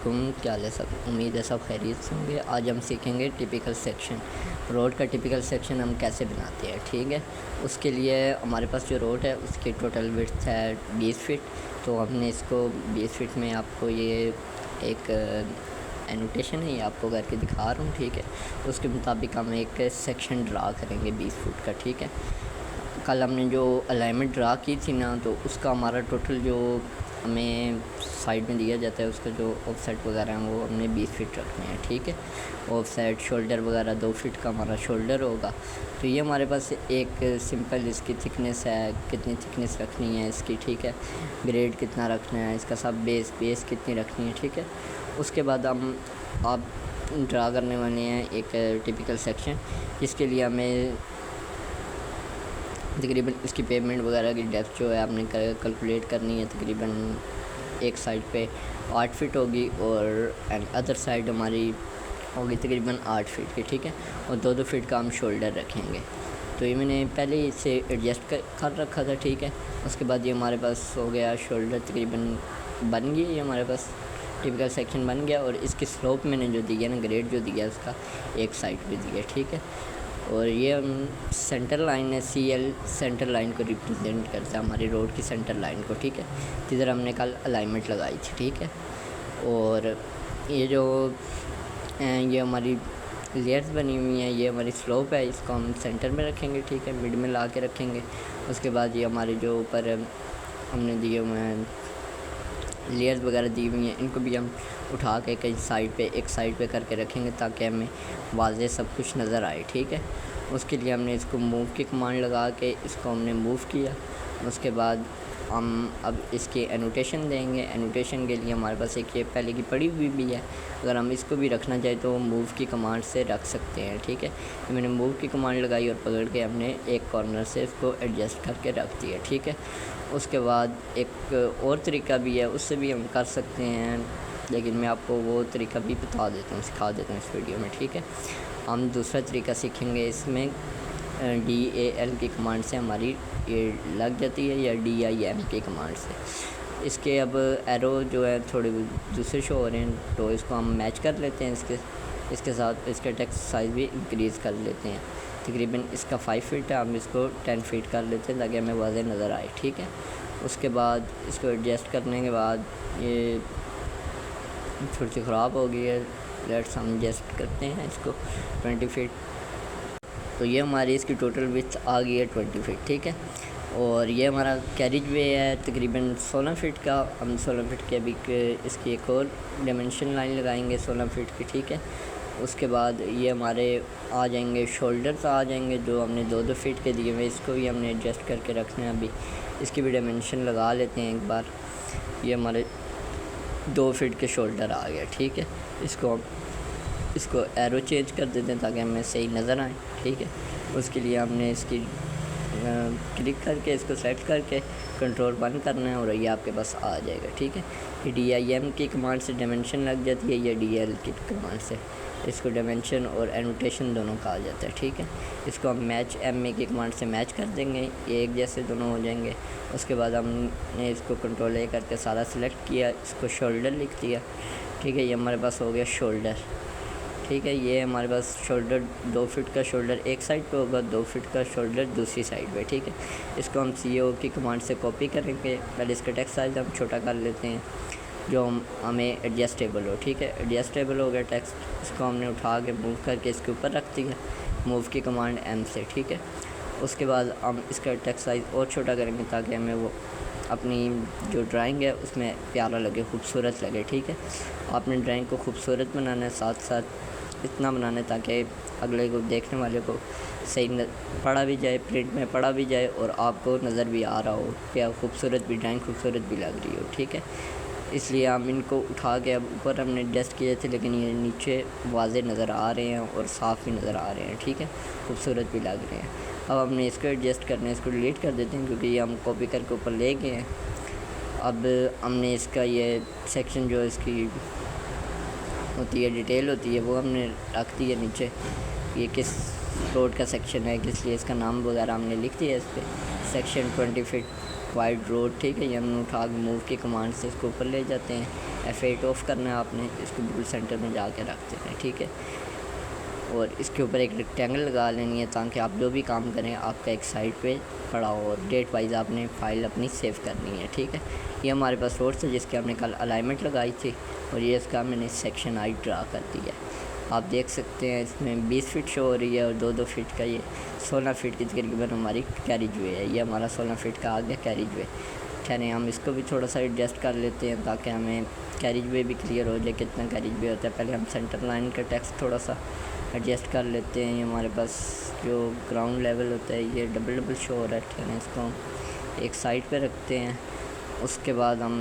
वालेकुम, क्या हाल है सब। उम्मीद है सब खैरियत से होंगे। आज हम सीखेंगे टिपिकल सेक्शन। रोड का टिपिकल सेक्शन हम कैसे बनाते हैं, ठीक है। उसके लिए हमारे पास जो रोड है उसकी टोटल विड्थ है 20 फीट। तो हमने इसको 20 फीट में आपको ये एक एनोटेशन है, ये आपको करके दिखा रहा हूँ, ठीक है। उसके मुताबिक हम एक सेक्शन ड्रा करेंगे 20 फुट का, ठीक है। कल हमने जो अलाइनमेंट ड्रा की थी ना, तो उसका हमारा टोटल जो हमें साइड में दिया जाता है उसका जो ऑफसेट वगैरह हैं वो हमने 20 फीट रखने हैं, ठीक है। ऑफसेट शोल्डर वगैरह 2 फीट का हमारा शोल्डर होगा। तो ये हमारे पास एक सिंपल इसकी थिकनेस है, कितनी थिकनेस रखनी है इसकी, ठीक है। ग्रेड कितना रखना है इसका, सब बेस कितनी रखनी है, ठीक है। उसके बाद हम आप ड्रा करने वाले हैं एक टिपिकल सेक्शन, जिसके लिए हमें तकरीबन इसकी पेमेंट वगैरह की डेप्थ जो है आपने कैलकुलेट करनी है। तकरीबन एक साइड पे 8 फीट होगी और अदर साइड हमारी होगी तकरीबन 8 फीट की, ठीक है। और 2-2 फीट का हम शोल्डर रखेंगे। तो ये मैंने पहले ही इसे एडजस्ट कर रखा था, ठीक है। उसके बाद ये हमारे पास हो गया शोल्डर, तकरीबन बन गई, ये हमारे पास टिपिकल सेक्शन बन गया। और इसकी स्लोप मैंने जो दी है ना, ग्रेड जो दिया उसका एक साइड पे दिया, ठीक है। और ये हम सेंटर लाइन है, CL सेंटर लाइन को रिप्रेजेंट करता है, हमारी रोड की सेंटर लाइन को, ठीक है। जिधर हमने कल अलाइनमेंट लगाई थी, ठीक है। और ये जो ये हमारी लेयर्स बनी हुई हैं, ये हमारी स्लोप है, इसको हम सेंटर में रखेंगे, ठीक है, मिड में ला के रखेंगे। उसके बाद ये हमारे जो ऊपर हमने दिए हुए हैं लेयर्स वगैरह दी हुई हैं, इनको भी हम उठा के कहीं साइड पे एक साइड पे करके रखेंगे ताकि हमें वाज़े सब कुछ नज़र आए, ठीक है। उसके लिए हमने इसको मूव की कमांड लगा के इसको हमने मूव किया। उसके बाद हम अब इसकी एनोटेशन देंगे। एनोटेशन के लिए हमारे पास एक ये पहले की पड़ी हुई भी है, अगर हम इसको भी रखना चाहें तो मूव की कमांड से रख सकते हैं, ठीक है। तो मैंने मूव की कमांड लगाई और पकड़ के हमने एक कॉर्नर से इसको एडजस्ट करके रख दिया, ठीक है। उसके बाद एक और तरीका भी है, उससे भी हम कर सकते हैं, लेकिन मैं आपको वो तरीका भी बता देता हूँ, सिखा देता हूँ इस वीडियो में, ठीक है। हम दूसरा तरीका सीखेंगे, इसमें DAL की कमांड से हमारी ये लग जाती है, या DIM की कमांड से। इसके अब एरो जो है थोड़े दूसरे शो हो रहे हैं, तो इसको हम मैच कर लेते हैं इसके साथ। इसका टेक्स्ट साइज़ भी इंक्रीज़ कर लेते हैं। तकरीबन इसका 5 फीट है, हम इसको 10 फीट कर लेते हैं ताकि हमें वाज़े नज़र आए, ठीक है। उसके बाद इसको एडजस्ट करने के बाद ये थोड़ी सी ख़राब हो गई है, लेट्स हम एडजस्ट करते हैं इसको 20 फीट। तो ये हमारी इसकी टोटल विड्थ आ गई है 20 फीट, ठीक है। और ये हमारा कैरिज वे है तकरीबन 16 फीट का। हम 16 फीट के अभी इसकी एक और डायमेंशन लाइन लगाएंगे 16 फीट की, ठीक है। उसके बाद ये हमारे आ जाएंगे शोल्डर्स आ जाएंगे जो हमने 2-2 फीट के दिए हुए, इसको भी हमने एडजस्ट करके रखना है। अभी इसकी भी डायमेंशन लगा लेते हैं एक बार। ये हमारे 2 फीट के शोल्डर आ गया, ठीक है। इसको एरो चेंज कर देते हैं ताकि हमें सही नज़र आए, ठीक है। उसके लिए हमने इसकी क्लिक करके इसको सेलेक्ट करके कंट्रोल बंद करना है और ये आपके पास आ जाएगा, ठीक है। ये DIM की कमांड से डायमेंशन लग जाती है, या DL की कमांड से इसको डायमेंशन और एनोटेशन दोनों कहा जाता है, ठीक है। इसको हम मैच MA की कमांड से मैच कर देंगे, ये एक जैसे दोनों हो जाएंगे। उसके बाद हमने इसको कंट्रोल A करके सारा सिलेक्ट किया, इसको शोल्डर लिख दिया, ठीक है। ये हमारे पास हो गया शोल्डर, ठीक है। ये हमारे पास शोल्डर 2 फीट का शोल्डर एक साइड पे होगा, 2 फीट का शोल्डर दूसरी साइड पे, ठीक है। इसको हम CO की कमांड से कॉपी करेंगे। पहले इसका टेक्स्ट साइज हम छोटा कर लेते हैं जो हमें एडजस्टेबल हो, ठीक है। एडजस्टेबल हो गया टेक्स्ट, इसको हमने उठा के मूव करके इसके ऊपर रख दिया मूव की कमांड M से, ठीक है। उसके बाद हम इसका टेक्स्ट साइज़ और छोटा करेंगे ताकि हमें वो अपनी जो ड्राइंग है उसमें प्यारा लगे, खूबसूरत लगे, ठीक है। आपने ड्राइंग को खूबसूरत बनाना है, साथ साथ इतना बनाना है ताकि अगले को देखने वाले को सही पढ़ा भी जाए, प्रिंट में पढ़ा भी जाए और आपको नज़र भी आ रहा हो क्या खूबसूरत भी ड्राइंग खूबसूरत भी लग रही हो, ठीक है। इसलिए हम इनको उठा के अब ऊपर हमने एडजस्ट किए थे, लेकिन ये नीचे वाज़े नज़र आ रहे हैं और साफ़ भी नज़र आ रहे हैं, ठीक है, खूबसूरत भी लग रहे हैं। अब हमने इसको एडजस्ट करना है, इसको डिलीट कर देते हैं क्योंकि ये हम कॉपी करके ऊपर ले गए हैं। अब हमने इसका ये सेक्शन जो इसकी होती है डिटेल होती है वो हमने रख दी है नीचे, ये किस रोड का सेक्शन है, किस लिए इसका नाम वगैरह हमने लिख दिया इस पर, सेक्शन 20 फीट वाइड रोड, ठीक है। ये हम उठा के मूव की कमांड से इसको ऊपर ले जाते हैं। F8 ऑफ करना है आपने, इसको बिल्कुल सेंटर में जाके रख देना है, ठीक है। और इसके ऊपर एक रेक्टेंगल लगा लेनी है ताकि आप जो भी काम करें आपका एक साइड पे पड़ा हो और डेट वाइज आपने फ़ाइल अपनी सेव करनी है, ठीक है। ये हमारे पास सोर्स है जिसके हमने कल अलाइनमेंट लगाई थी और ये इसका मैंने सेक्शन आई ड्रा कर दिया है। आप देख सकते हैं इसमें 20 फीट शो हो रही है और 2-2 फीट का ये 16 फीट की तकरीबन हमारी कैरिज वे है। ये हमारा 16 फीट का आ गया कैरिज वे। खैर हम इसको भी थोड़ा सा एडजस्ट कर लेते हैं ताकि हमें कैरिज वे भी क्लियर हो जाए कितना कैरिज वे होता है। पहले हम सेंटर लाइन का टेक्स्ट थोड़ा सा एडजस्ट कर लेते हैं। ये हमारे पास जो ग्राउंड लेवल होता है ये डबल शो हो रहा है, ठीक है। इसको हम एक साइड पे रखते हैं, उसके बाद हम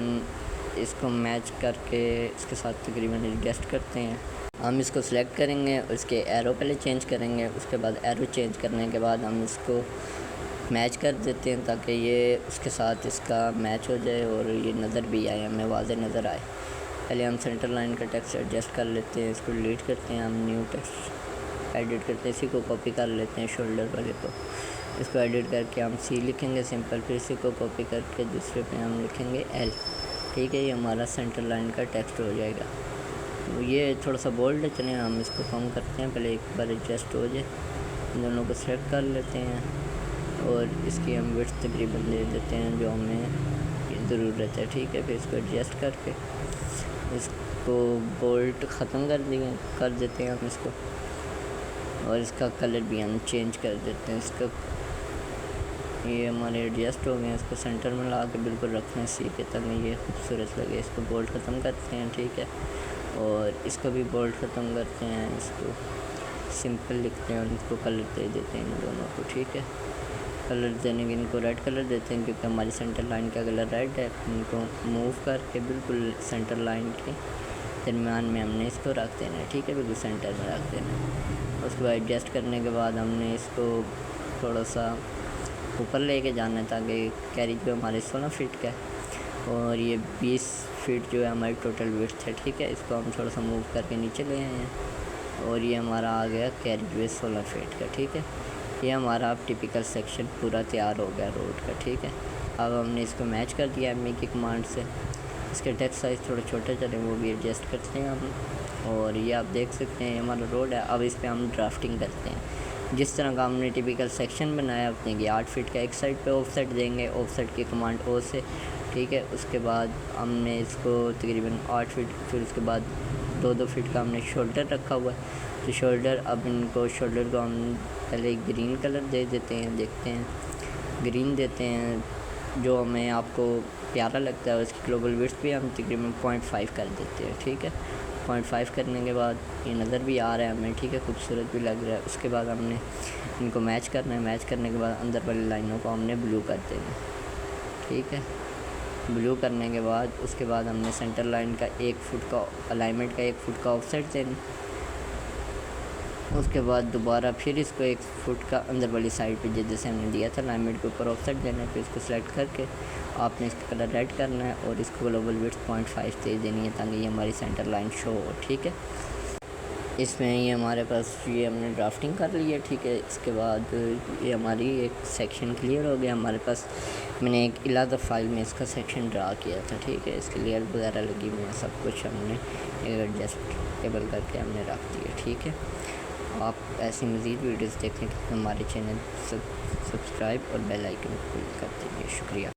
इसको मैच करके इसके साथ तकरीबन एडजस्ट करते हैं। हम इसको सिलेक्ट करेंगे, उसके एरो पहले चेंज करेंगे, उसके बाद एरो चेंज करने के बाद हम इसको मैच कर देते हैं ताकि ये उसके साथ इसका मैच हो जाए और ये नज़र भी आए, हमें वाज़े नज़र आए। पहले हम सेंटर लाइन का टेक्स्ट एडजस्ट कर लेते हैं, इसको डिलीट करते हैं, हम न्यू टेक्स्ट एडिट करते हैं, इसी को कॉपी कर लेते हैं शोल्डर वाले को। इसको एडिट करके हम सी लिखेंगे सिंपल, फिर इसी को कॉपी करके दूसरे पे हम लिखेंगे एल, ठीक है। ये हमारा सेंटर लाइन का टेक्स्ट हो जाएगा। ये थोड़ा सा बोल्ड है, चलें हम इसको कम करते हैं, पहले एक बार एडजस्ट हो जाए। दोनों को सेलेक्ट कर लेते हैं और इसकी हम विड्थ तकरीबन दे देते हैं जो हमें ज़रूरत है, ठीक है। फिर इसको एडजस्ट करके इसको बोल्ट ख़त्म कर देते हैं हम इसको, और इसका कलर भी हम चेंज कर देते हैं। इसका ये हमारे एडजस्ट हो गए, इसको सेंटर में ला के बिल्कुल रखना सीखे ताकि ये खूबसूरत लगे। इसको बोल्ट ख़त्म करते हैं, ठीक है, और इसको भी बोल्ट ख़त्म करते हैं, इसको सिंपल लिखते हैं और इसको कलर दे देते हैं इन दोनों को, ठीक है। कलर देने के इनको रेड कलर देते हैं क्योंकि हमारी सेंटर लाइन का कलर रेड है। इनको मूव करके बिल्कुल सेंटर लाइन के दरमियान में हमने इसको रख देना है, ठीक है, बिल्कुल सेंटर में रख देना है। उसके बाद एडजस्ट करने के बाद हमने इसको थोड़ा सा ऊपर लेके जाना है ताकि कैरिज पे हमारे 16 फीट का है और ये 20 फीट जो है हमारी टोटल विड्थ है, ठीक है। इसको हम थोड़ा सा मूव करके नीचे ले आए हैं और ये हमारा आ गया कैरिज वे 16 फीट का, ठीक है। ये हमारा अब टिपिकल सेक्शन पूरा तैयार हो गया रोड का, ठीक है। अब हमने इसको मैच कर दिया एम की कमांड से। इसके टेक्स्ट साइज़ थोड़े छोटे चले वो भी एडजस्ट करते हैं हम, और ये आप देख सकते हैं हमारा रोड है। अब इस पर हम ड्राफ्टिंग करते हैं जिस तरह का हमने टिपिकल सेक्शन बनाया अपने कि 8 फीट का एक साइड पे ऑफसेट देंगे, ऑफसेट की कमांड ओ से, ठीक है। उसके बाद हमने इसको तकरीबन 8 फीट, फिर उसके बाद 2-2 फीट का हमने शोल्डर रखा हुआ है। तो शोल्डर, अब इनको शोल्डर को हम पहले ग्रीन कलर दे देते हैं, देखते हैं ग्रीन देते हैं जो हमें आपको प्यारा लगता है। उसकी ग्लोबल विड्थ भी हम तकरीबन 0.5 कर देते हैं, ठीक है। 0.5 करने के बाद ये नज़र भी आ रहा है हमें, ठीक है, खूबसूरत भी लग रहा है। उसके बाद हमने इनको मैच करना है, मैच करने के बाद अंदर वाली लाइनों को हमने ब्लू कर देना है, ठीक है। ब्लू करने के बाद उसके बाद हमने सेंटर लाइन का 1 फुट का अलाइनमेंट का 1 फुट का ऑफसेट देना। उसके बाद दोबारा फिर इसको 1 फुट का अंदर वाली साइड पे जैसे हमने दिया था अलाइनमेंट के ऊपर ऑफसेट देना है। फिर इसको सेलेक्ट करके आपने इसका कलर रेड करना है और इसको ग्लोबल विड्थ 0.5 दे देनी है ताकि ये हमारी सेंटर लाइन शो हो, ठीक है। इसमें ये हमारे पास ये हमने ड्राफ्टिंग कर ली है, ठीक है। इसके बाद ये हमारी एक सेक्शन क्लियर हो गया हमारे पास। मैंने एक इलादा फाइल में इसका सेक्शन ड्रा किया था, ठीक है। इसके लेयर वगैरह लगी हुई है, सब कुछ हमने एडजस्टेबल करके हमने रख दिया, ठीक है। आप ऐसी मज़ीद वीडियोज़ देखने के लिए हमारे चैनल सब्सक्राइब और बेल आइकन को क्लिक कर दीजिए। शुक्रिया।